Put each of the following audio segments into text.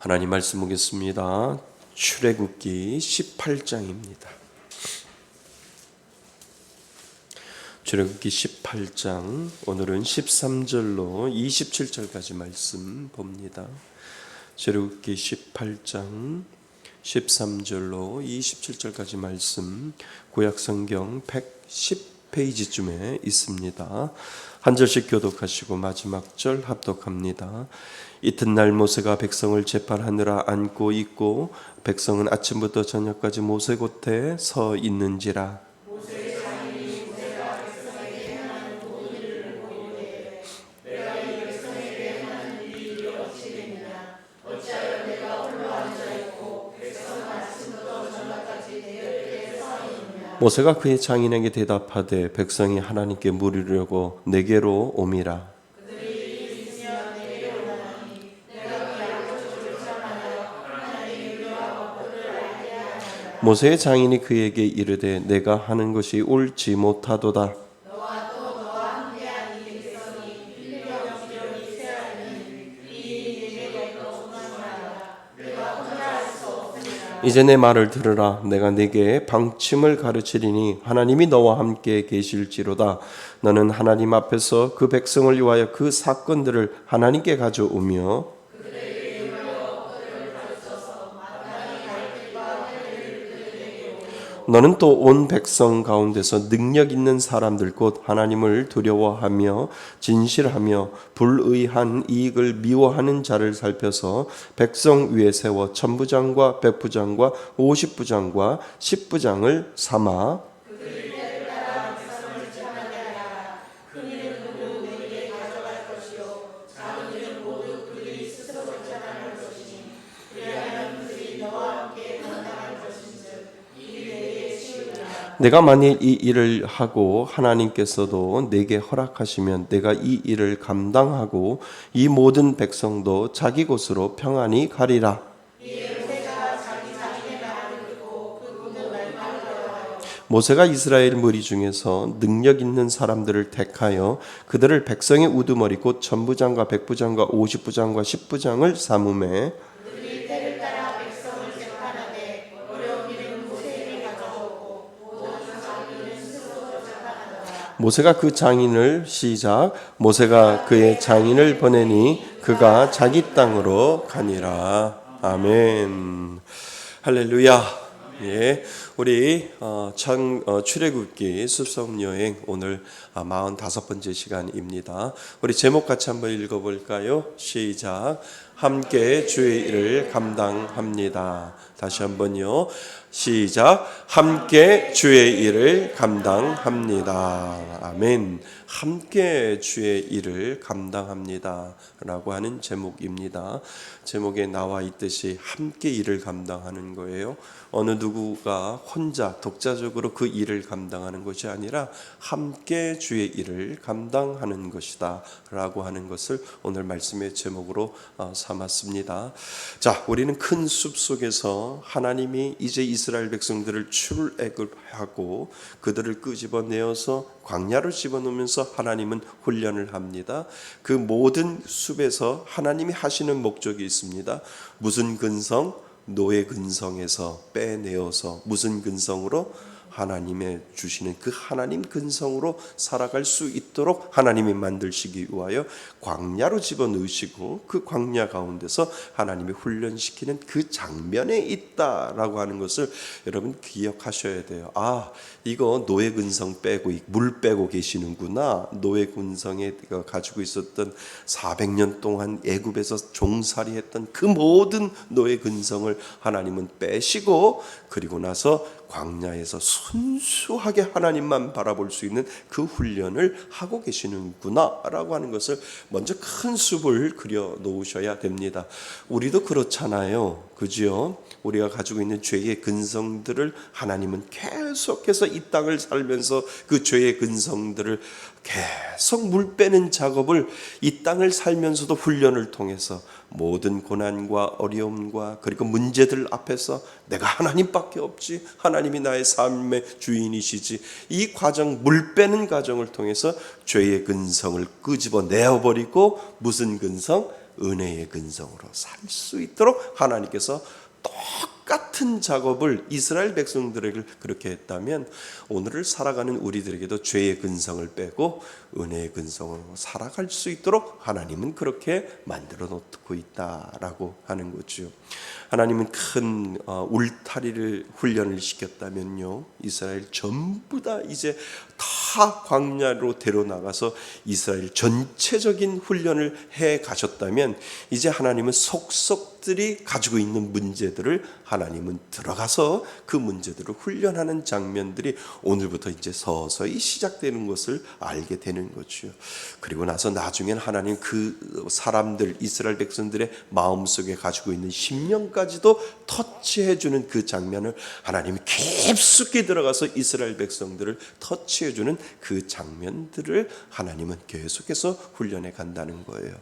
하나님 말씀 보겠습니다. 출애굽기 18장입니다. 출애굽기 18장, 오늘은 13절로 27절까지 말씀 봅니다. 출애굽기 18장 13절로 27절까지 말씀, 구약성경 110페이지쯤에 있습니다. 한 절씩 교독하시고 마지막 절 합독합니다. 이튿날 모세가 백성을 재판하느라 앉고 있고 백성은 아침부터 저녁까지 모세 곁에 서 있는지라. 모세가 그의 장인에게 대답하되 백성이 하나님께 물으려고 내게로 오미라. 모세의 장인이 그에게 이르되 내가 하는 것이 옳지 못하도다. 이제 내 말을 들으라. 내가 네게 방침을 가르치리니 하나님이 너와 함께 계실지로다. 너는 하나님 앞에서 그 백성을 위하여 그 사건들을 하나님께 가져오며 너는 또 온 백성 가운데서 능력 있는 사람들 곧 하나님을 두려워하며 진실하며 불의한 이익을 미워하는 자를 살펴서 백성 위에 세워 천부장과 백부장과 50부장과 10부장을 삼아 내가 만일 이 일을 하고 하나님께서도 내게 허락하시면 내가 이 일을 감당하고 이 모든 백성도 자기 곳으로 평안히 가리라. 모세가 이스라엘 무리 중에서 능력 있는 사람들을 택하여 그들을 백성의 우두머리 곧 천부장과 백부장과 50부장과 10부장을 삼음에 모세가 그 장인을 시작. 모세가 그의 장인을 보내니 그가 자기 땅으로 가니라. 아멘. 할렐루야. 예, 우리 출애굽기 숲속 여행 오늘 45번째 시간입니다. 우리 제목 같이 한번 읽어볼까요? 시작. 함께 주의 일을 감당합니다. 다시 한번요. 시작. 함께 주의 일을 감당합니다. 아멘. 함께 주의 일을 감당합니다 라고 하는 제목입니다. 제목에 나와 있듯이 함께 일을 감당하는 거예요. 어느 누구가 혼자 독자적으로 그 일을 감당하는 것이 아니라 함께 주의 일을 감당하는 것이다 라고 하는 것을 오늘 말씀의 제목으로 삼았습니다. 자, 우리는 큰 숲 속에서 하나님이 이제 이스라엘 백성들을 출애굽하고 그들을 끄집어내어서 광야로 집어넣으면서 하나님은 훈련을 합니다. 그 모든 숲에서 하나님이 하시는 목적이 있습니다. 무슨 근성? 노예 근성에서 빼내어서 무슨 근성으로? 하나님의 주시는 그 하나님 근성으로 살아갈 수 있도록 하나님이 만들시기 위하여 광야로 집어넣으시고 그 광야 가운데서 하나님이 훈련시키는 그 장면에 있다라고 하는 것을 여러분 기억하셔야 돼요. 아, 이거 노예 근성 빼고 물 빼고 계시는구나. 노예 근성에 가지고 있었던 400년 동안 애굽에서 종살이했던 그 모든 노예 근성을 하나님은 빼시고 그리고 나서 광야에서 순수하게 하나님만 바라볼 수 있는 그 훈련을 하고 계시는구나 라고 하는 것을 먼저 큰 숲을 그려 놓으셔야 됩니다. 우리도 그렇잖아요. 그죠? 우리가 가지고 있는 죄의 근성들을 하나님은 계속해서 이 땅을 살면서 그 죄의 근성들을 계속 물 빼는 작업을 이 땅을 살면서도 훈련을 통해서 모든 고난과 어려움과 그리고 문제들 앞에서 내가 하나님밖에 없지, 하나님이 나의 삶의 주인이시지, 이 과정, 물 빼는 과정을 통해서 죄의 근성을 끄집어 내어버리고 무슨 근성? 은혜의 근성으로 살 수 있도록 하나님께서 똑같은 작업을 이스라엘 백성들에게 그렇게 했다면 오늘을 살아가는 우리들에게도 죄의 근성을 빼고 은혜의 근성으로 살아갈 수 있도록 하나님은 그렇게 만들어 놓고 있다라고 하는 거죠. 하나님은 큰 울타리를 훈련을 시켰다면요, 이스라엘 전부 다 이제 다 광야로 데려나가서 이스라엘 전체적인 훈련을 해 가셨다면 이제 하나님은 속속들이 가지고 있는 문제들을 하나님은 들어가서 그 문제들을 훈련하는 장면들이 오늘부터 이제 서서히 시작되는 것을 알게 되는 거죠. 그리고 나서 나중엔 하나님 그 사람들 이스라엘 백성들의 마음속에 가지고 있는 심령까지도 터치해주는 그 장면을 하나님이 깊숙이 들어가서 이스라엘 백성들을 터치해주는 그 장면들을 하나님은 계속해서 훈련해 간다는 거예요.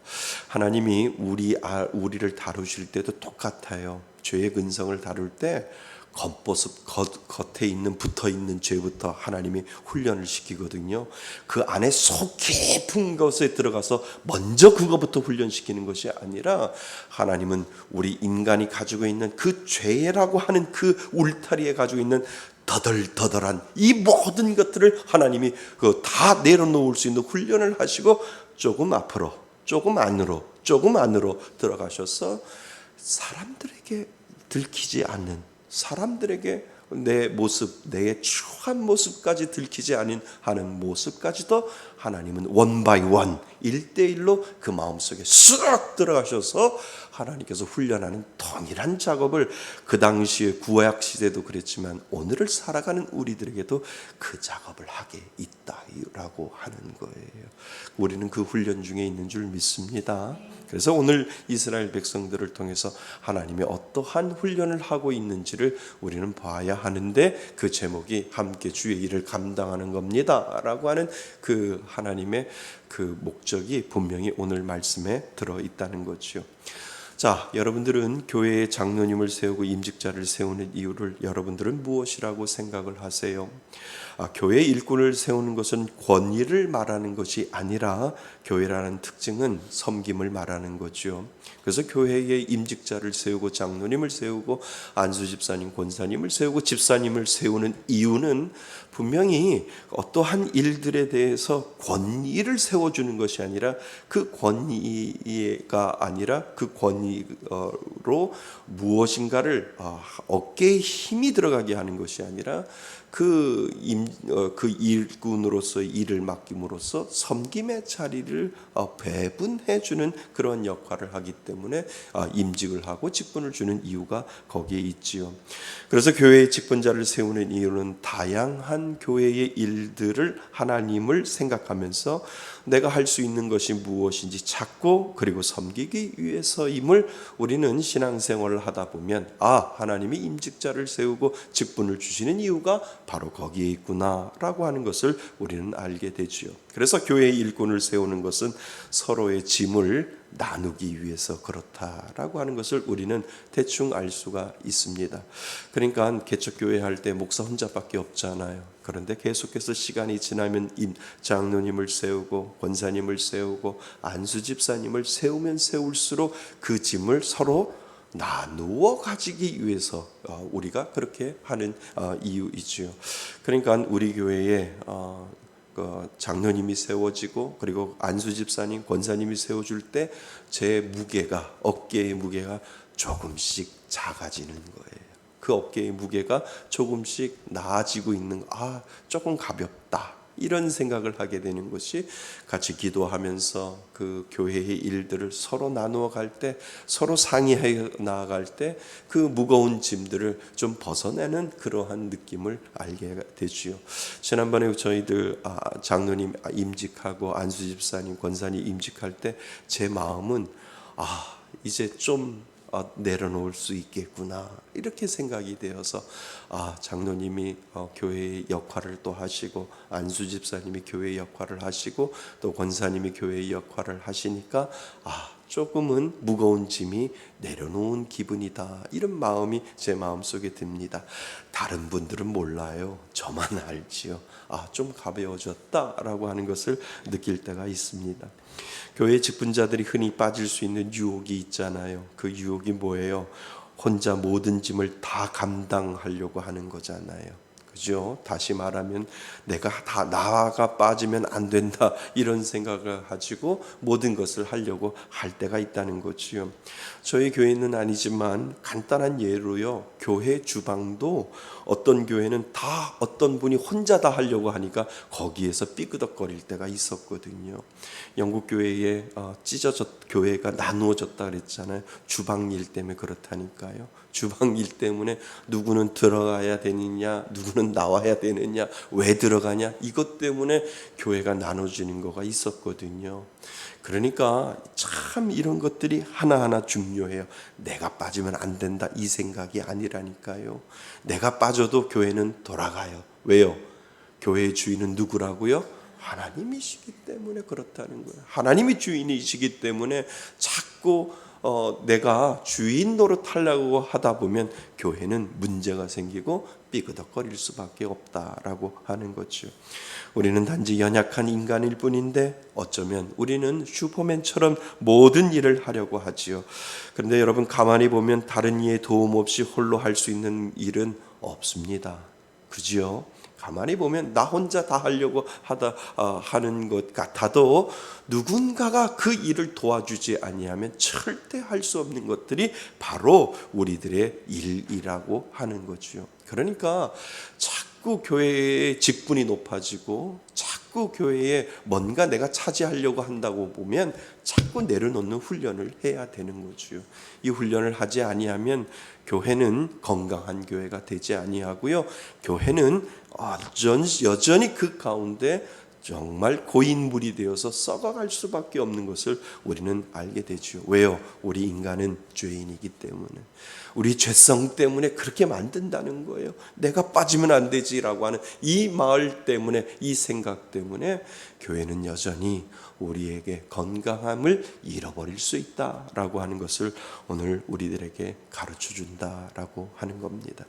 하나님이 우리를 다루실 때도 똑같아요. 죄의 근성을 다룰 때 겉모습, 겉에 있는 붙어있는 죄부터 하나님이 훈련을 시키거든요. 그 안에 속 깊은 것에 들어가서 먼저 그거부터 훈련시키는 것이 아니라 하나님은 우리 인간이 가지고 있는 그 죄라고 하는 그 울타리에 가지고 있는 더덜더덜한 이 모든 것들을 하나님이 다 내려놓을 수 있는 훈련을 하시고 조금 앞으로, 조금 안으로 들어가셔서 사람들에게 들키지 않는, 사람들에게 내 모습, 내 추한 모습까지 들키지 않은 모습까지도 하나님은 원 바이 원, 1대1로 그 마음속에 쑥 들어가셔서 하나님께서 훈련하는 동일한 작업을 그 당시에 구약 시대도 그랬지만 오늘을 살아가는 우리들에게도 그 작업을 하게 있다라고 하는 거예요. 우리는 그 훈련 중에 있는 줄 믿습니다. 그래서 오늘 이스라엘 백성들을 통해서 하나님이 어떠한 훈련을 하고 있는지를 우리는 봐야 하는데 그 제목이 함께 주의 일을 감당하는 겁니다 라고 하는 그 하나님의 그 목적이 분명히 오늘 말씀에 들어있다는 거죠. 자, 여러분들은 교회에 장로님을 세우고 임직자를 세우는 이유를 여러분들은 무엇이라고 생각을 하세요? 교회 일꾼을 세우는 것은 권위를 말하는 것이 아니라 교회라는 특징은 섬김을 말하는 거죠. 그래서 교회에 임직자를 세우고 장로님을 세우고 안수집사님, 권사님을 세우고 집사님을 세우는 이유는 분명히 어떠한 일들에 대해서 권위를 세워주는 것이 아니라 그 권위가 아니라 그 권위로 무엇인가를 어깨에 힘이 들어가게 하는 것이 아니라 그 일꾼으로서 일을 맡김으로써 섬김의 자리를 배분해주는 그런 역할을 하기 때문에 임직을 하고 직분을 주는 이유가 거기에 있지요. 그래서 교회의 직분자를 세우는 이유는 다양한 교회의 일들을 하나님을 생각하면서 내가 할 수 있는 것이 무엇인지 찾고 그리고 섬기기 위해서임을 우리는 신앙생활을 하다 보면 하나님이 임직자를 세우고 직분을 주시는 이유가 바로 거기에 있구나라고 하는 것을 우리는 알게 되지요. 그래서 교회의 일꾼을 세우는 것은 서로의 짐을 나누기 위해서 그렇다라고 하는 것을 우리는 대충 알 수가 있습니다. 그러니까 개척교회 할 때 목사 혼자밖에 없잖아요. 그런데 계속해서 시간이 지나면 장로님을 세우고 권사님을 세우고 안수집사님을 세우면 세울수록 그 짐을 서로 나누어 가지기 위해서 우리가 그렇게 하는 이유이지요. 그러니까 우리 교회에 장로님이 세워지고 그리고 안수집사님, 권사님이 세워줄 때 제 무게가, 어깨의 무게가 조금씩 작아지는 거예요. 그 어깨의 무게가 조금씩 나아지고 있는, 조금 가볍다, 이런 생각을 하게 되는 것이 같이 기도하면서 그 교회의 일들을 서로 나누어 갈 때, 서로 상의해 나아갈 때 그 무거운 짐들을 좀 벗어내는 그러한 느낌을 알게 되지요. 지난번에 저희들 장로님 임직하고 안수집사님, 권사님 임직할 때 제 마음은 이제 좀 내려놓을 수 있겠구나, 이렇게 생각이 되어서 장로님이 교회의 역할을 또 하시고 안수집사님이 교회의 역할을 하시고 또 권사님이 교회의 역할을 하시니까 조금은 무거운 짐이 내려놓은 기분이다. 이런 마음이 제 마음속에 듭니다. 다른 분들은 몰라요. 저만 알지요. 좀 가벼워졌다라고 하는 것을 느낄 때가 있습니다. 교회 직분자들이 흔히 빠질 수 있는 유혹이 있잖아요. 그 유혹이 뭐예요? 혼자 모든 짐을 다 감당하려고 하는 거잖아요. 그죠? 다시 말하면 내가 다 나가 빠지면 안 된다 이런 생각을 가지고 모든 것을 하려고 할 때가 있다는 거지요. 저희 교회는 아니지만 간단한 예로요. 교회 주방도 어떤 교회는 다 어떤 분이 혼자 다 하려고 하니까 거기에서 삐그덕거릴 때가 있었거든요. 영국 교회에 교회가 나누어졌다 그랬잖아요. 주방 일 때문에 그렇다니까요. 주방 일 때문에 누구는 들어가야 되느냐, 누구는 나와야 되느냐, 왜 들어가냐, 이것 때문에 교회가 나눠지는 거가 있었거든요. 그러니까 참 이런 것들이 하나하나 중요해요. 내가 빠지면 안 된다 이 생각이 아니라니까요. 내가 빠져도 교회는 돌아가요. 왜요? 교회의 주인은 누구라고요? 하나님이시기 때문에 그렇다는 거예요. 하나님이 주인이시기 때문에 자꾸 내가 주인 노릇하려고 하다 보면 교회는 문제가 생기고 삐그덕거릴 수밖에 없다라고 하는 거죠. 우리는 단지 연약한 인간일 뿐인데 어쩌면 우리는 슈퍼맨처럼 모든 일을 하려고 하지요. 그런데 여러분 가만히 보면 다른 이의 도움 없이 홀로 할 수 있는 일은 없습니다. 그지요? 가만히 보면 나 혼자 다 하려고 하는 것 같아도 누군가가 그 일을 도와주지 아니하면 절대 할 수 없는 것들이 바로 우리들의 일이라고 하는 거죠. 그러니까 자꾸 교회의 직분이 높아지고 자꾸 교회에 뭔가 내가 차지하려고 한다고 보면 자꾸 내려놓는 훈련을 해야 되는 거죠. 이 훈련을 하지 아니하면 교회는 건강한 교회가 되지 아니하고요. 교회는 여전히 그 가운데 정말 고인물이 되어서 썩어갈 수밖에 없는 것을 우리는 알게 되죠. 왜요? 우리 인간은 죄인이기 때문에. 우리 죄성 때문에 그렇게 만든다는 거예요. 내가 빠지면 안 되지라고 하는 이 마을 때문에, 이 생각 때문에 교회는 여전히 우리에게 건강함을 잃어버릴 수 있다라고 하는 것을 오늘 우리들에게 가르쳐 준다라고 하는 겁니다.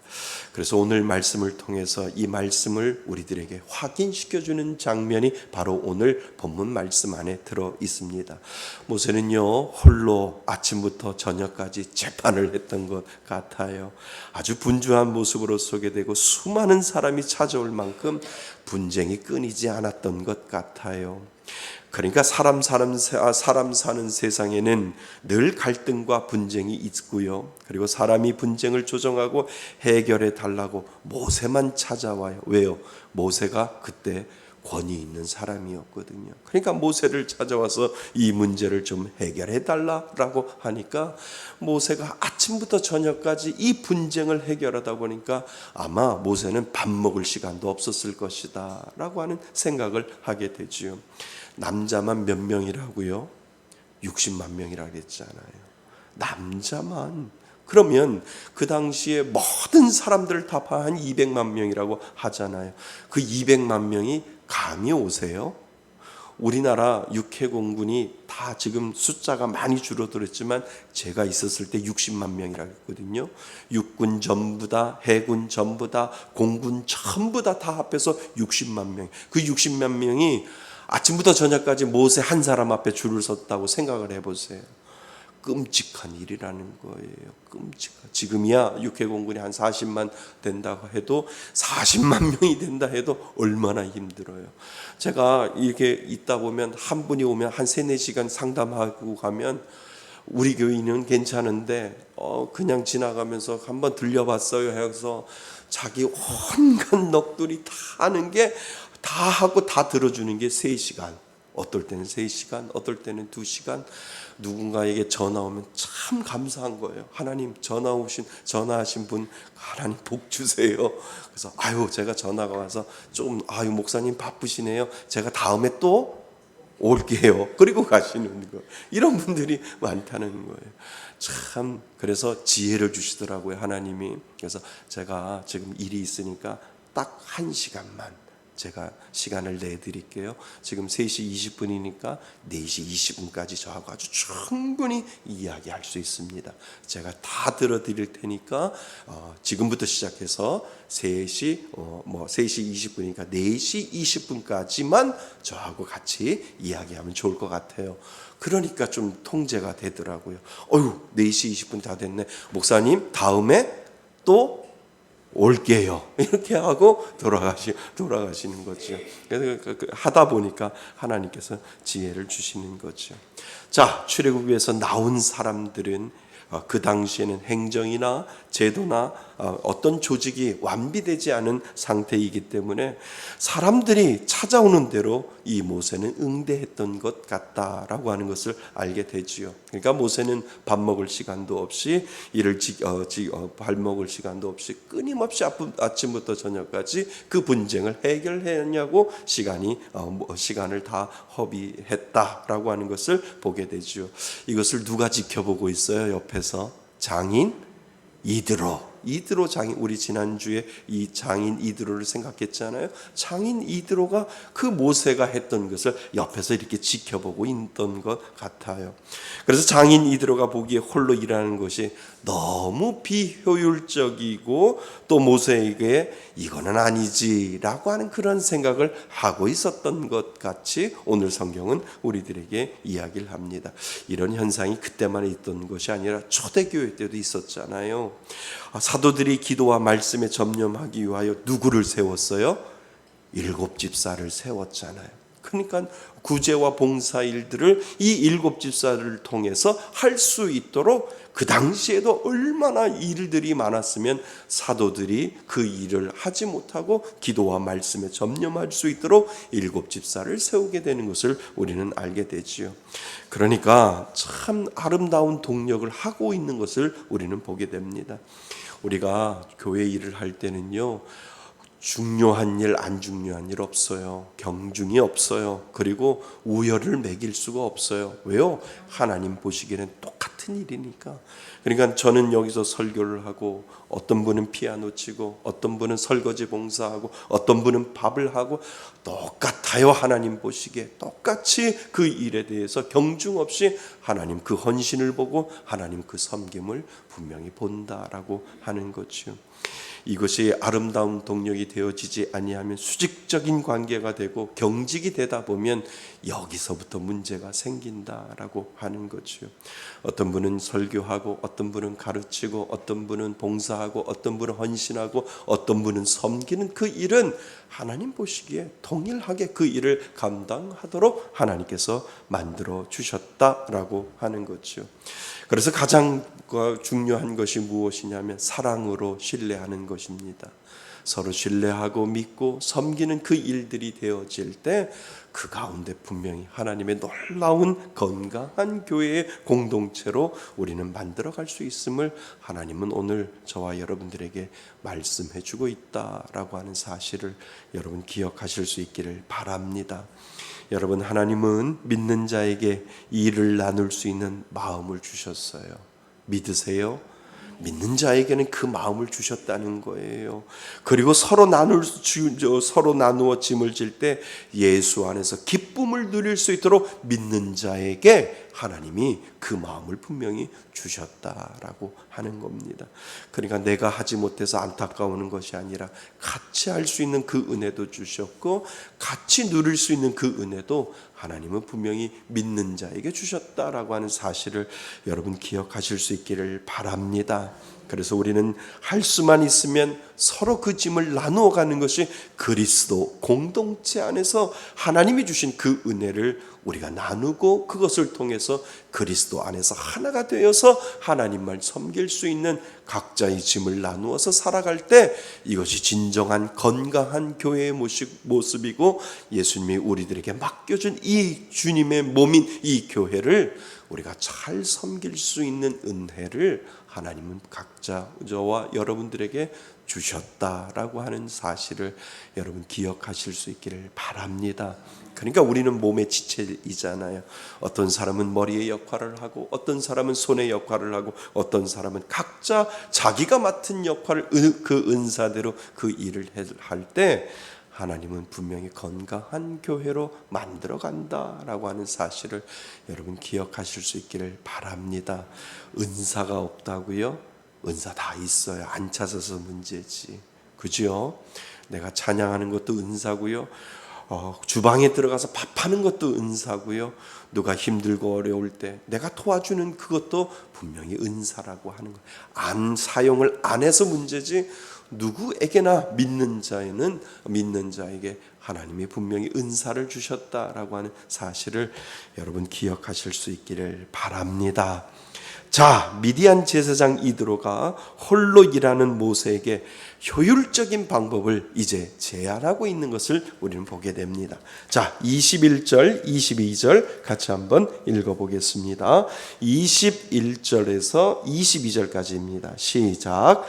그래서 오늘 말씀을 통해서 이 말씀을 우리들에게 확인시켜 주는 장면이 바로 오늘 본문 말씀 안에 들어 있습니다. 모세는요 홀로 아침부터 저녁까지 재판을 했던 것 같아요. 아주 분주한 모습으로 소개되고 수많은 사람이 찾아올 만큼 분쟁이 끊이지 않았던 것 같아요. 그러니까 사람 사는 세상에는 늘 갈등과 분쟁이 있고요. 그리고 사람이 분쟁을 조정하고 해결해 달라고 모세만 찾아와요. 왜요? 모세가 그때 권위 있는 사람이었거든요. 그러니까 모세를 찾아와서 이 문제를 좀 해결해 달라고 하니까 모세가 아침부터 저녁까지 이 분쟁을 해결하다 보니까 아마 모세는 밥 먹을 시간도 없었을 것이다 라고 하는 생각을 하게 되지요. 남자만 몇 명이라고요? 60만 명이라고 했잖아요. 남자만. 그러면 그 당시에 모든 사람들을 다 한 200만 명이라고 하잖아요. 그 200만 명이 감이 오세요? 우리나라 육해공군이 다 지금 숫자가 많이 줄어들었지만 제가 있었을 때 60만 명이라고 했거든요. 육군 전부 다, 해군 전부 다, 공군 전부 다 합해서 60만 명. 그 60만 명이 아침부터 저녁까지 모세 한 사람 앞에 줄을 섰다고 생각을 해보세요. 끔찍한 일이라는 거예요. 끔찍한. 지금이야 육해공군이 한 40만 된다고 해도 40만 명이 된다 해도 얼마나 힘들어요. 제가 이렇게 있다 보면 한 분이 오면 한 3-4시간 상담하고 가면 우리 교인은 괜찮은데 그냥 지나가면서 한번 들려봤어요 해서 자기 온갖 넋두리 다 하는 게 다 하고 다 들어주는 게 3시간. 어떨 때는 3시간, 어떨 때는 2시간. 누군가에게 전화 오면 참 감사한 거예요. 하나님 전화하신 분 하나님 복 주세요. 그래서 제가 전화가 와서 조금 목사님 바쁘시네요. 제가 다음에 또 올게요. 그리고 가시는 거. 이런 분들이 많다는 거예요. 참 그래서 지혜를 주시더라고요 하나님이. 그래서 제가 지금 일이 있으니까 딱 1시간만 제가 시간을 내드릴게요. 지금 3시 20분이니까 4시 20분까지 저하고 아주 충분히 이야기할 수 있습니다. 제가 다 들어드릴 테니까 지금부터 시작해서 3시 20분이니까 4시 20분까지만 저하고 같이 이야기하면 좋을 것 같아요. 그러니까 좀 통제가 되더라고요. 4시 20분 다 됐네. 목사님, 다음에 또 올게요. 이렇게 하고 돌아가시는 거죠. 그래서 하다 보니까 하나님께서 지혜를 주시는 거죠. 자, 출애굽에서 나온 사람들은 그 당시에는 행정이나 제도나 어떤 조직이 완비되지 않은 상태이기 때문에 사람들이 찾아오는 대로 이 모세는 응대했던 것 같다라고 하는 것을 알게 되지요. 그러니까 모세는 밥 먹을 시간도 없이 밥 먹을 시간도 없이 끊임없이 아침부터 저녁까지 그 분쟁을 해결했냐고 시간을 다 허비했다라고 하는 것을 보게 되죠. 이것을 누가 지켜보고 있어요? 옆에서 장인 이드로 장인, 우리 지난주에 이 장인 이드로를 생각했잖아요. 장인 이드로가 그 모세가 했던 것을 옆에서 이렇게 지켜보고 있던 것 같아요. 그래서 장인 이드로가 보기에 홀로 일하는 것이 너무 비효율적이고 또 모세에게 이거는 아니지라고 하는 그런 생각을 하고 있었던 것 같이 오늘 성경은 우리들에게 이야기를 합니다. 이런 현상이 그때만 있던 것이 아니라 초대교회 때도 있었잖아요. 사도들이 기도와 말씀에 전념하기 위하여 누구를 세웠어요? 7 집사를 세웠잖아요. 그러니까 구제와 봉사 일들을 이 7 집사를 통해서 할 수 있도록 그 당시에도 얼마나 일들이 많았으면 사도들이 그 일을 하지 못하고 기도와 말씀에 전념할 수 있도록 7 집사를 세우게 되는 것을 우리는 알게 되지요. 그러니까 참 아름다운 동력을 하고 있는 것을 우리는 보게 됩니다. 우리가 교회 일을 할 때는요, 중요한 일, 안 중요한 일 없어요. 경중이 없어요. 그리고 우열을 매길 수가 없어요. 왜요? 하나님 보시기에는 똑같은 일이니까. 그러니까 저는 여기서 설교를 하고 어떤 분은 피아노 치고 어떤 분은 설거지 봉사하고 어떤 분은 밥을 하고 똑같아요. 하나님 보시기에 똑같이 그 일에 대해서 경중 없이 하나님 그 헌신을 보고 하나님 그 섬김을 분명히 본다라고 하는 거죠. 이것이 아름다운 동력이 되어지지 아니하면 수직적인 관계가 되고 경직이 되다 보면 여기서부터 문제가 생긴다라고 하는 거죠. 어떤 분은 설교하고 어떤 분은 가르치고 어떤 분은 봉사하고 어떤 분은 헌신하고 어떤 분은 섬기는 그 일은 하나님 보시기에 동일하게 그 일을 감당하도록 하나님께서 만들어 주셨다라고 하는 거죠. 그래서 가장 중요한 것이 무엇이냐면 사랑으로 신뢰하는 것입니다. 서로 신뢰하고 믿고 섬기는 그 일들이 되어질 때 그 가운데 분명히 하나님의 놀라운 건강한 교회의 공동체로 우리는 만들어갈 수 있음을 하나님은 오늘 저와 여러분들에게 말씀해 주고 있다라고 하는 사실을 여러분 기억하실 수 있기를 바랍니다. 여러분, 하나님은 믿는 자에게 일을 나눌 수 있는 마음을 주셨어요. 믿으세요? 믿는 자에게는 그 마음을 주셨다는 거예요. 그리고 서로 나누어 짐을 질 때 예수 안에서 기쁨을 누릴 수 있도록 믿는 자에게 하나님이 그 마음을 분명히 주셨다라고 하는 겁니다. 그러니까 내가 하지 못해서 안타까워하는 것이 아니라 같이 할 수 있는 그 은혜도 주셨고 같이 누릴 수 있는 그 은혜도 하나님은 분명히 믿는 자에게 주셨다라고 하는 사실을 여러분 기억하실 수 있기를 바랍니다. 그래서 우리는 할 수만 있으면 서로 그 짐을 나누어 가는 것이 그리스도 공동체 안에서 하나님이 주신 그 은혜를 우리가 나누고 그것을 통해서 그리스도 안에서 하나가 되어서 하나님만 섬길 수 있는 각자의 짐을 나누어서 살아갈 때 이것이 진정한 건강한 교회의 모습이고 예수님이 우리들에게 맡겨준 이 주님의 몸인 이 교회를 우리가 잘 섬길 수 있는 은혜를 하나님은 각자 저와 여러분들에게 주셨다라고 하는 사실을 여러분 기억하실 수 있기를 바랍니다. 그러니까 우리는 몸의 지체이잖아요. 어떤 사람은 머리의 역할을 하고 어떤 사람은 손의 역할을 하고 어떤 사람은 각자 자기가 맡은 역할을 그 은사대로 그 일을 할 때 하나님은 분명히 건강한 교회로 만들어 간다라고 하는 사실을 여러분 기억하실 수 있기를 바랍니다. 은사가 없다고요? 은사 다 있어요. 안 찾아서 문제지. 그죠? 내가 찬양하는 것도 은사고요. 주방에 들어가서 밥하는 것도 은사고요. 누가 힘들고 어려울 때 내가 도와주는 그것도 분명히 은사라고 하는 거예요. 안 사용을 안 해서 문제지, 누구에게나 믿는 자에게 하나님이 분명히 은사를 주셨다라고 하는 사실을 여러분 기억하실 수 있기를 바랍니다. 자, 미디안 제사장 이드로가 홀로 일하는 모세에게 효율적인 방법을 이제 제안하고 있는 것을 우리는 보게 됩니다. 자, 21절, 22절 같이 한번 읽어보겠습니다. 21절에서 22절까지입니다. 시작.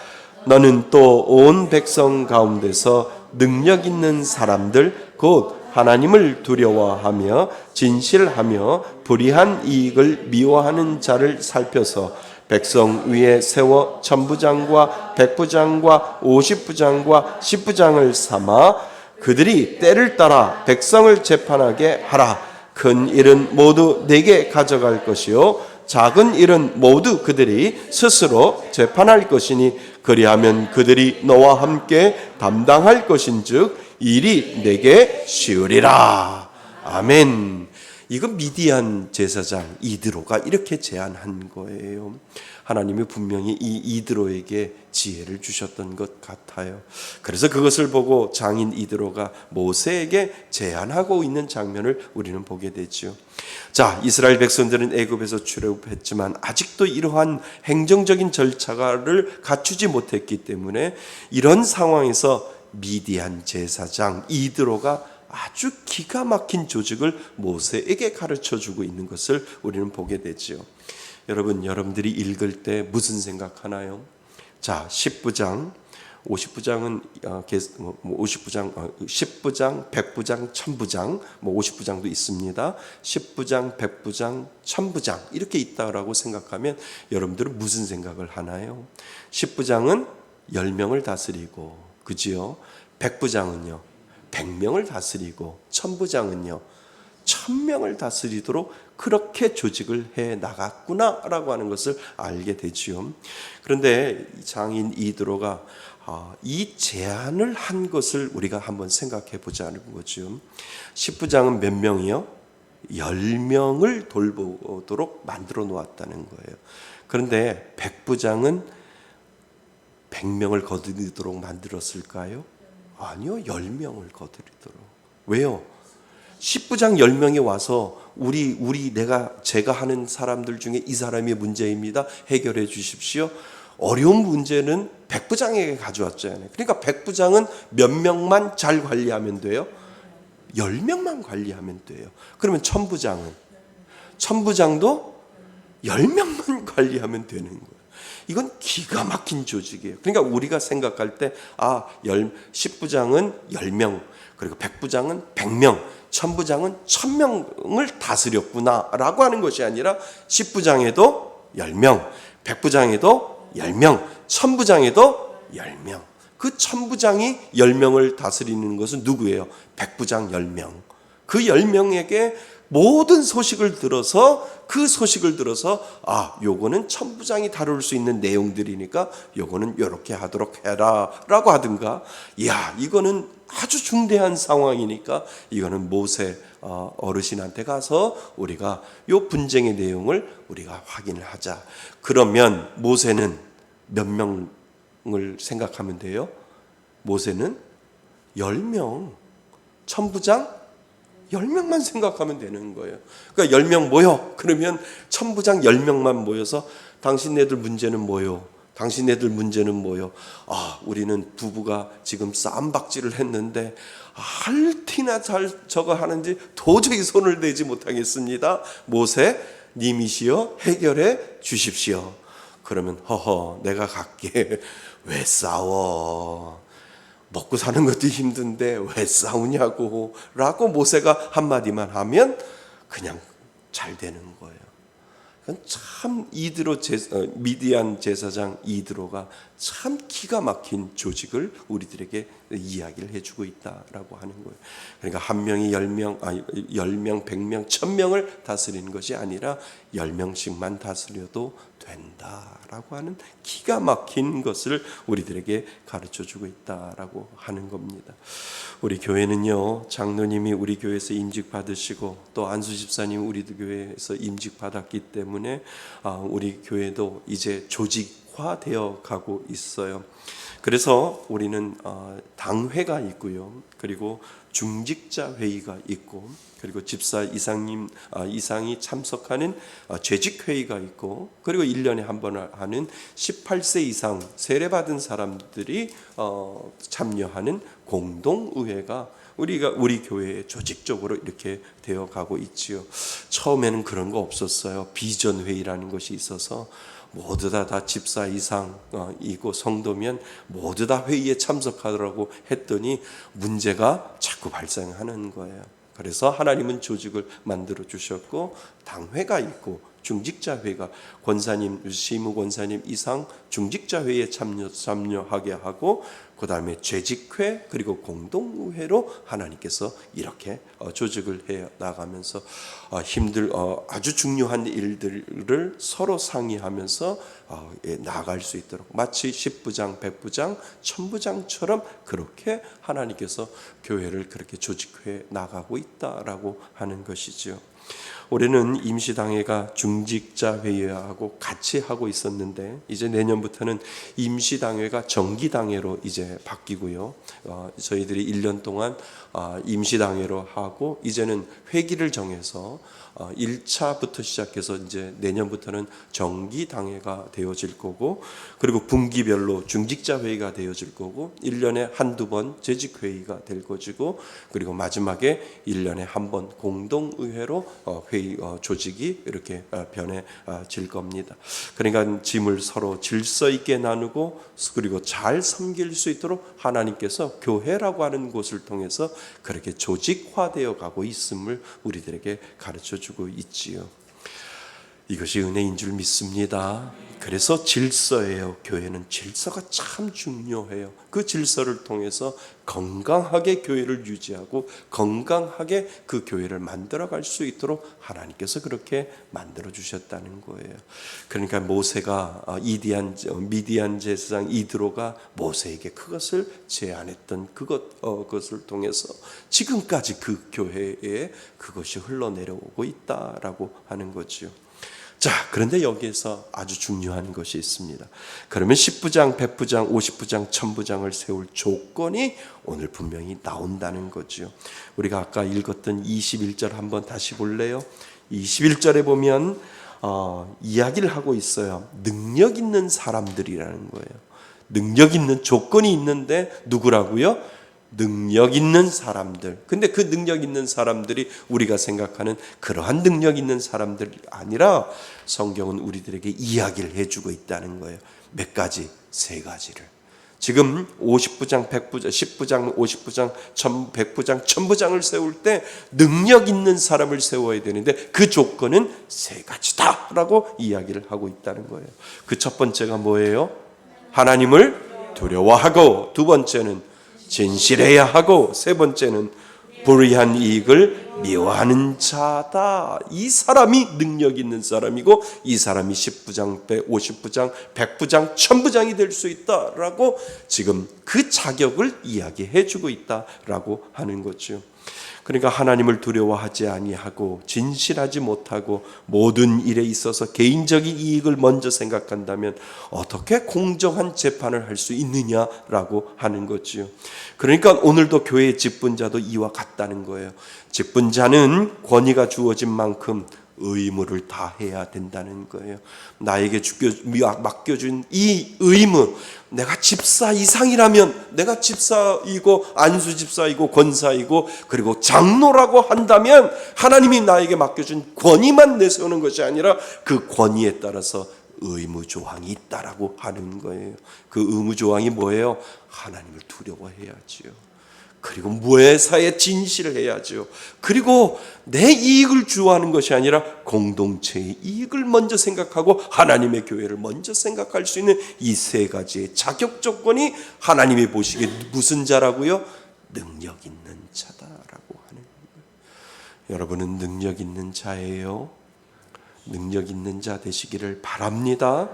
너는 또 온 백성 가운데서 능력 있는 사람들 곧 하나님을 두려워하며 진실하며 불의한 이익을 미워하는 자를 살펴서 백성 위에 세워 천부장과 백부장과 50부장과 10부장을 삼아 그들이 때를 따라 백성을 재판하게 하라. 큰 일은 모두 내게 가져갈 것이요 작은 일은 모두 그들이 스스로 재판할 것이니 그리하면 그들이 너와 함께 담당할 것인즉 일이 내게 쉬우리라. 아멘. 이건 미디안 제사장 이드로가 이렇게 제안한 거예요. 하나님이 분명히 이 이드로에게 지혜를 주셨던 것 같아요. 그래서 그것을 보고 장인 이드로가 모세에게 제안하고 있는 장면을 우리는 보게 되죠. 자, 이스라엘 백성들은 애굽에서 출애굽했지만 아직도 이러한 행정적인 절차를 갖추지 못했기 때문에 이런 상황에서 미디안 제사장 이드로가 아주 기가 막힌 조직을 모세에게 가르쳐주고 있는 것을 우리는 보게 되죠. 여러분, 여러분들이 읽을 때 무슨 생각하나요? 자, 10부장, 50부장은 50부장, 10부장, 100부장, 1000부장, 50부장도 있습니다. 10부장, 100부장, 1000부장 이렇게 있다라고 생각하면 여러분들은 무슨 생각을 하나요? 10부장은 10명을 다스리고, 그지요? 100부장은요 100명을 다스리고, 1000부장은요 1000명을 다스리도록 그렇게 조직을 해 나갔구나라고 하는 것을 알게 되지요. 그런데 장인 이드로가 이 제안을 한 것을 우리가 한번 생각해 보자는 거죠. 10부장은 몇 명이요? 10명을 돌보도록 만들어 놓았다는 거예요. 그런데 100부장은 100명을 거두도록 만들었을까요? 아니요, 10명을 거두도록. 왜요? 10부장 10명이 와서 제가 하는 사람들 중에 이 사람이 문제입니다. 해결해 주십시오. 어려운 문제는 100부장에게 가져왔잖아요. 그러니까 100부장은 몇 명만 잘 관리하면 돼요? 10명만 관리하면 돼요. 그러면 1000부장은? 1000부장도 10명만 관리하면 되는 거예요. 이건 기가 막힌 조직이에요. 그러니까 우리가 생각할 때 10부장은 10명, 그리고 100부장은 100명, 1000부장은 1000명을 다스렸구나라고 하는 것이 아니라 10부장에도 10명, 100부장에도 10명, 1000부장에도 10명. 그 1000부장이 10명을 다스리는 것은 누구예요? 100부장 10명. 그 10명에게 모든 소식을 들어서 요거는 1000부장이 다룰 수 있는 내용들이니까 요거는 요렇게 하도록 해라 라고 하든가, 이거는 아주 중대한 상황이니까 이거는 모세 어르신한테 가서 우리가 요 분쟁의 내용을 우리가 확인을 하자. 그러면 모세는 몇 명을 생각하면 돼요? 모세는 10명, 1000부장 10명만 생각하면 되는 거예요. 그러니까 10명 모여. 그러면 1000부장 10명만 모여서 당신네들 문제는 뭐요? 당신네들 문제는 뭐요? 우리는 부부가 지금 쌈박질을 했는데 할티나 잘 저거 하는지 도저히 손을 대지 못하겠습니다. 모세 님이시여 해결해 주십시오. 그러면 내가 갈게. 왜 싸워? 먹고 사는 것도 힘든데 왜 싸우냐고 라고 모세가 한마디만 하면 그냥 잘 되는 거예요. 참 미디안 제사장 이드로가 참 기가 막힌 조직을 우리들에게 이야기를 해주고 있다라고 하는 거예요. 그러니까 한 명이 10명, 100명, 1000명을 다스리는 것이 아니라 10명씩만 다스려도 된다라고 하는 기가 막힌 것을 우리들에게 가르쳐주고 있다라고 하는 겁니다. 우리 교회는요, 장로님이 우리 교회에서 임직 받으시고 또 안수 집사님 우리 교회에서 임직 받았기 때문에 우리 교회도 이제 조직화되어 가고 있어요. 그래서 우리는 당회가 있고요, 그리고 중직자 회의가 있고, 그리고 집사 이상이 참석하는 재직 회의가 있고, 그리고 1년에 한 번 하는 18세 이상 세례받은 사람들이 참여하는 공동의회가 우리 교회에 조직적으로 이렇게 되어 가고 있지요. 처음에는 그런 거 없었어요. 비전 회의라는 것이 있어서 모두 다 집사 이상이고 성도면 모두 다 회의에 참석하라고 했더니 문제가 자꾸 발생하는 거예요. 그래서 하나님은 조직을 만들어 주셨고 당회가 있고 중직자회가 권사님, 시무 권사님 이상 중직자회에 참여하게 하고, 그 다음에 재직회 그리고 공동회로 하나님께서 이렇게 조직을 해 나가면서 아주 중요한 일들을 서로 상의하면서 나아갈 수 있도록, 마치 10부장, 100부장, 1000부장처럼 그렇게 하나님께서 교회를 그렇게 조직해 나가고 있다라고 하는 것이죠. 올해는 임시당회가 중직자회의하고 같이 하고 있었는데 이제 내년부터는 임시당회가 정기당회로 이제 바뀌고요. 저희들이 1년 동안 임시당회로 하고 이제는 회기를 정해서 1차부터 시작해서 이제 내년부터는 정기당회가 되어질 거고, 그리고 분기별로 중직자회의가 되어질 거고, 1년에 한두 번 재직회의가 될 것이고, 그리고 마지막에 1년에 한 번 공동의회로 회의 조직이 이렇게 변해질 겁니다. 그러니까 짐을 서로 질서 있게 나누고 그리고 잘 섬길 수 있도록 하나님께서 교회라고 하는 곳을 통해서 그렇게 조직화되어 가고 있음을 우리들에게 가르쳐주고 있지요. 이것이 은혜인 줄 믿습니다. 그래서 질서예요. 교회는 질서가 참 중요해요. 그 질서를 통해서 건강하게 교회를 유지하고 건강하게 그 교회를 만들어갈 수 있도록 하나님께서 그렇게 만들어 주셨다는 거예요. 그러니까 모세가 미디안 제사장 이드로가 모세에게 그것을 제안했던 그것을 통해서 지금까지 그 교회에 그것이 흘러내려오고 있다라고 하는 거죠. 자, 그런데 여기에서 아주 중요한 것이 있습니다. 그러면 10부장, 100부장, 50부장, 1000부장을 세울 조건이 오늘 분명히 나온다는 거죠. 우리가 아까 읽었던 21절 한번 다시 볼래요? 21절에 보면 이야기를 하고 있어요. 능력 있는 사람들이라는 거예요. 능력 있는 조건이 있는데 누구라고요? 능력 있는 사람들. 근데 그 능력 있는 사람들이 우리가 생각하는 그러한 능력 있는 사람들이 아니라 성경은 우리들에게 이야기를 해주고 있다는 거예요. 몇 가지? 3가지를. 지금 50부장, 100부장, 10부장, 50부장, 100부장, 1000부장을 세울 때 능력 있는 사람을 세워야 되는데 그 조건은 3가지다라고 이야기를 하고 있다는 거예요. 그 첫 번째가 뭐예요? 하나님을 두려워하고, 두 번째는 진실해야 하고, 세 번째는 불의한 이익을 미워하는 자다. 이 사람이 능력 있는 사람이고 이 사람이 10부장, 50부장, 100부장, 1000부장이 될 수 있다라고 지금 그 자격을 이야기해 주고 있다라고 하는 거죠. 그러니까 하나님을 두려워하지 아니하고 진실하지 못하고 모든 일에 있어서 개인적인 이익을 먼저 생각한다면 어떻게 공정한 재판을 할 수 있느냐라고 하는 거지요. 그러니까 오늘도 교회의 직분자도 이와 같다는 거예요. 직분자는 권위가 주어진 만큼 의무를 다해야 된다는 거예요. 나에게 맡겨준 이 의무, 내가 집사 이상이라면, 내가 집사이고 안수 집사이고 권사이고 그리고 장로라고 한다면 하나님이 나에게 맡겨준 권위만 내세우는 것이 아니라 그 권위에 따라서 의무 조항이 있다라고 하는 거예요. 그 의무 조항이 뭐예요? 하나님을 두려워해야지요. 그리고 무회사에 진실을 해야죠. 그리고 내 이익을 주어하는 것이 아니라 공동체의 이익을 먼저 생각하고 하나님의 교회를 먼저 생각할 수 있는 이 세 가지의 자격 조건이 하나님이 보시기에 무슨 자라고요? 능력 있는 자다라고 하는 거예요. 여러분은 능력 있는 자예요. 능력 있는 자 되시기를 바랍니다.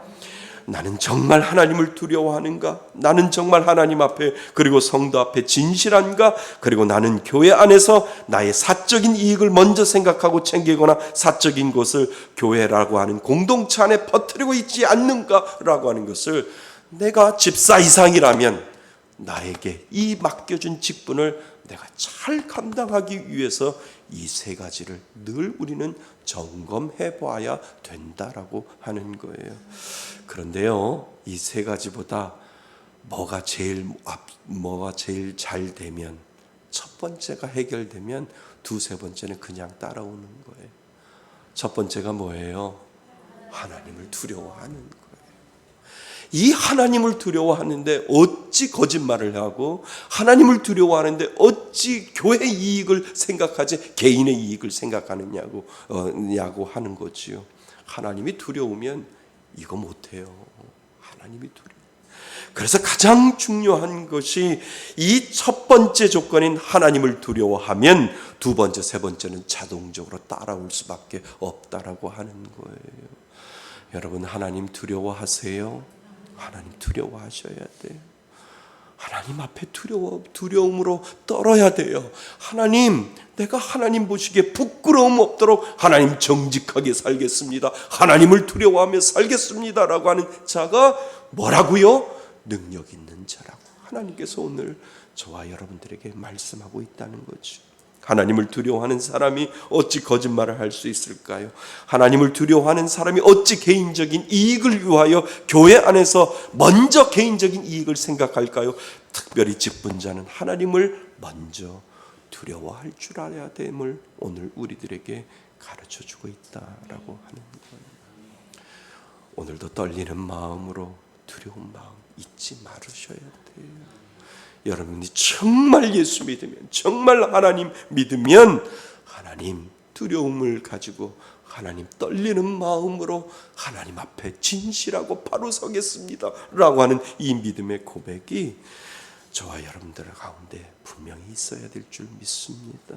나는 정말 하나님을 두려워하는가? 나는 정말 하나님 앞에 그리고 성도 앞에 진실한가? 그리고 나는 교회 안에서 나의 사적인 이익을 먼저 생각하고 챙기거나 사적인 것을 교회라고 하는 공동체 안에 퍼뜨리고 있지 않는가라고 하는 것을 내가 집사 이상이라면 나에게 이 맡겨준 직분을 내가 잘 감당하기 위해서 이 세 가지를 늘 우리는 점검해 봐야 된다라고 하는 거예요. 그런데요, 이 세 가지보다 뭐가 제일 잘 되면 첫 번째가 해결되면 두세 번째는 그냥 따라오는 거예요. 첫 번째가 뭐예요? 하나님을 두려워하는 거예요. 이 하나님을 두려워하는데 어찌 거짓말을 하고 하나님을 두려워하는데 어찌 교회 이익을 생각하지 개인의 이익을 생각하느냐고 하는 거지요. 하나님이 두려우면 이거 못해요. 하나님이 두려워. 그래서 가장 중요한 것이 이 첫 번째 조건인 하나님을 두려워하면 두 번째, 세 번째는 자동적으로 따라올 수밖에 없다라고 하는 거예요. 여러분 하나님 두려워하세요? 하나님 두려워하셔야 돼요. 하나님 앞에 두려움으로 떨어야 돼요. 하나님, 내가 하나님 보시기에 부끄러움 없도록 하나님 정직하게 살겠습니다. 하나님을 두려워하며 살겠습니다라고 하는 자가 뭐라고요? 능력 있는 자라고 하나님께서 오늘 저와 여러분들에게 말씀하고 있다는 거죠. 하나님을 두려워하는 사람이 어찌 거짓말을 할 수 있을까요? 하나님을 두려워하는 사람이 어찌 개인적인 이익을 위하여 교회 안에서 먼저 개인적인 이익을 생각할까요? 특별히 직분자는 하나님을 먼저 두려워할 줄 알아야 됨을 오늘 우리들에게 가르쳐주고 있다라고 하는 거예요. 오늘도 떨리는 마음으로 두려운 마음 잊지 말으셔야 돼요. 여러분이 정말 예수 믿으면, 정말 하나님 믿으면 하나님 두려움을 가지고 하나님 떨리는 마음으로 하나님 앞에 진실하고 바로 서겠습니다 라고 하는 이 믿음의 고백이 저와 여러분들 가운데 분명히 있어야 될 줄 믿습니다.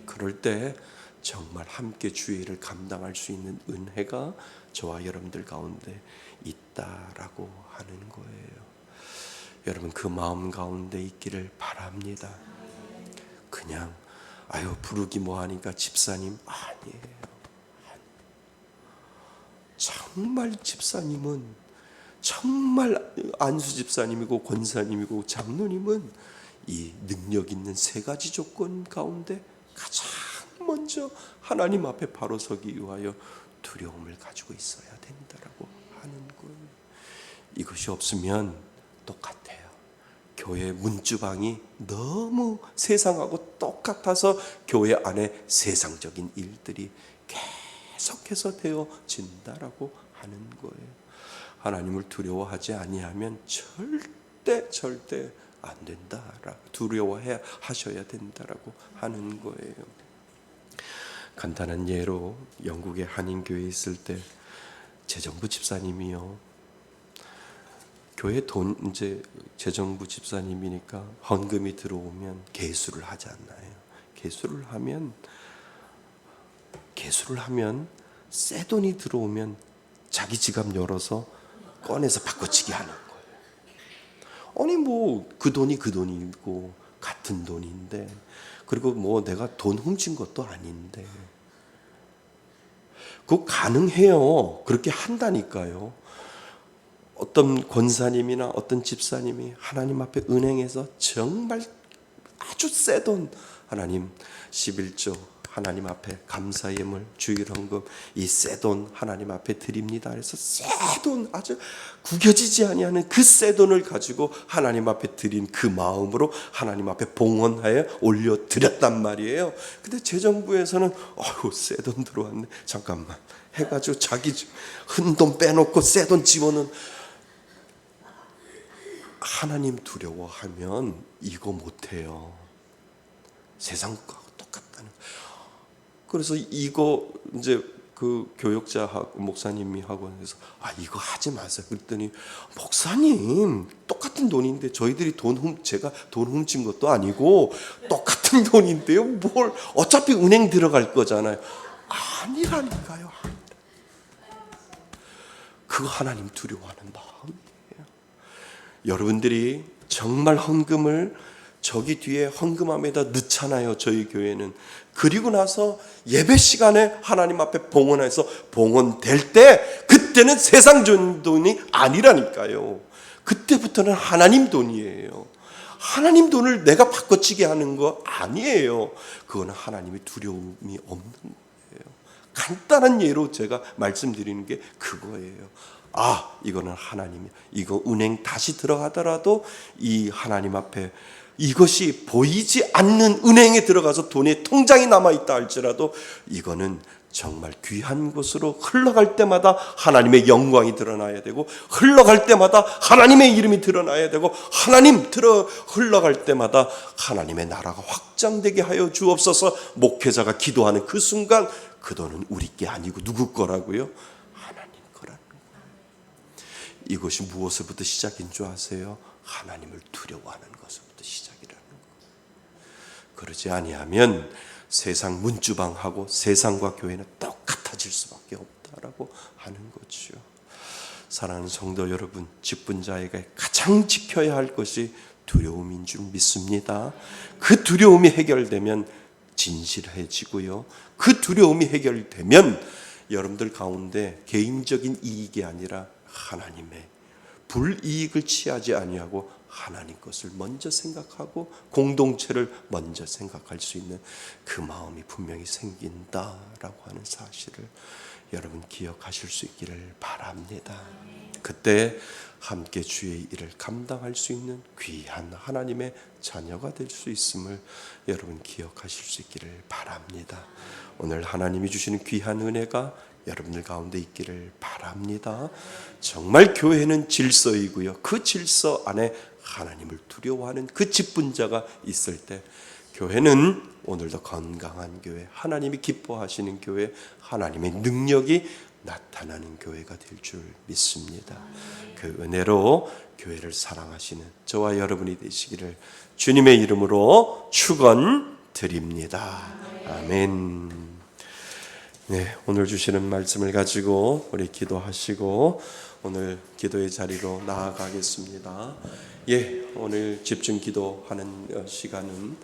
그럴 때 정말 함께 주의 일을 감당할 수 있는 은혜가 저와 여러분들 가운데 있다라고 하는 거예요. 여러분 그 마음 가운데 있기를 바랍니다. 그냥 부르기 뭐하니까 집사님 아니에요. 정말 집사님은 정말 안수 집사님이고 권사님이고 장로님은 이 능력 있는 세 가지 조건 가운데 가장 먼저 하나님 앞에 바로 서기 위하여 두려움을 가지고 있어야 된다라고 하는 거예요. 이것이 없으면 똑같아요. 교회 문주방이 너무 세상하고 똑같아서 교회 안에 세상적인 일들이 계속해서 되어진다라고 하는 거예요. 하나님을 두려워하지 아니하면 절대 안 된다라고 두려워해 하셔야 된다라고 하는 거예요. 간단한 예로 영국의 한인교회에 있을 때 재정부 집사님이요. 교회 돈 이제 재정부 집사님이니까 헌금이 들어오면 계수를 하지 않나요? 계수를 하면 새 돈이 들어오면 자기 지갑 열어서 꺼내서 바꿔치기 하는 거예요. 아니 뭐 그 돈이 그 돈이고 같은 돈인데 그리고 뭐 내가 돈 훔친 것도 아닌데 그거 가능해요. 그렇게 한다니까요. 어떤 권사님이나 어떤 집사님이 하나님 앞에 은행에서 정말 아주 새 돈 하나님 11조 하나님 앞에 감사 예물 주일 헌금 이 새 돈 하나님 앞에 드립니다. 그래서 새 돈 아주 구겨지지 아니하는 그 새 돈을 가지고 하나님 앞에 드린 그 마음으로 하나님 앞에 봉헌하여 올려 드렸단 말이에요. 근데 재정부에서는 새 돈 들어왔네. 잠깐만 해가지고 자기 흔돈 빼놓고 새 돈 집어넣은 하나님 두려워하면 이거 못해요. 세상과 똑같다는. 그래서 이거 이제 그 교역자하고 목사님이 학원에서 이거 하지 마세요. 그랬더니 목사님 똑같은 돈인데 저희들이 제가 돈 훔친 것도 아니고 똑같은 돈인데요. 뭘 어차피 은행 들어갈 거잖아요. 아니라니까요. 그거 하나님 두려워하는 마음이에요. 여러분들이 정말 헌금을 저기 뒤에 헌금함에다 넣잖아요. 저희 교회는. 그리고 나서 예배 시간에 하나님 앞에 봉헌해서 봉헌될 때 그때는 세상 돈이 아니라니까요. 그때부터는 하나님 돈이에요. 하나님 돈을 내가 바꿔치게 하는 거 아니에요. 그거는 하나님의 두려움이 없는 거예요. 간단한 예로 제가 말씀드리는 게 그거예요. 이거는 하나님이야. 이거 은행 다시 들어가더라도 이 하나님 앞에 이것이 보이지 않는 은행에 들어가서 돈의 통장이 남아있다 할지라도 이거는 정말 귀한 곳으로 흘러갈 때마다 하나님의 영광이 드러나야 되고, 흘러갈 때마다 하나님의 이름이 드러나야 되고, 흘러갈 때마다 하나님의 나라가 확장되게 하여 주옵소서. 목회자가 기도하는 그 순간 그 돈은 우리 게 아니고 누구 거라고요? 하나님 거라는 거예요. 이것이 무엇으로부터 시작인 줄 아세요? 하나님을 두려워하는 것으로부터 시작이라는 거예요. 그러지 아니하면 세상 문주방하고 세상과 교회는 똑같아질 수밖에 없다라고 하는 거죠. 사랑하는 성도 여러분, 직분자에게 가장 지켜야 할 것이 두려움인 줄 믿습니다. 그 두려움이 해결되면 진실해지고요. 그 두려움이 해결되면 여러분들 가운데 개인적인 이익이 아니라 하나님의 불이익을 취하지 아니하고 하나님 것을 먼저 생각하고 공동체를 먼저 생각할 수 있는 그 마음이 분명히 생긴다라고 하는 사실을 여러분 기억하실 수 있기를 바랍니다. 그때 함께 주의 일을 감당할 수 있는 귀한 하나님의 자녀가 될 수 있음을 여러분 기억하실 수 있기를 바랍니다. 오늘 하나님이 주시는 귀한 은혜가 여러분들 가운데 있기를 바랍니다. 정말 교회는 질서이고요. 그 질서 안에 하나님을 두려워하는 그 직분자가 있을 때 교회는 오늘도 건강한 교회, 하나님이 기뻐하시는 교회, 하나님의 능력이 나타나는 교회가 될 줄 믿습니다. 그 은혜로 교회를 사랑하시는 저와 여러분이 되시기를 주님의 이름으로 축원드립니다. 아멘. 네, 오늘 주시는 말씀을 가지고 우리 기도하시고 오늘 기도의 자리로 나아가겠습니다. 오늘 집중 기도하는 시간은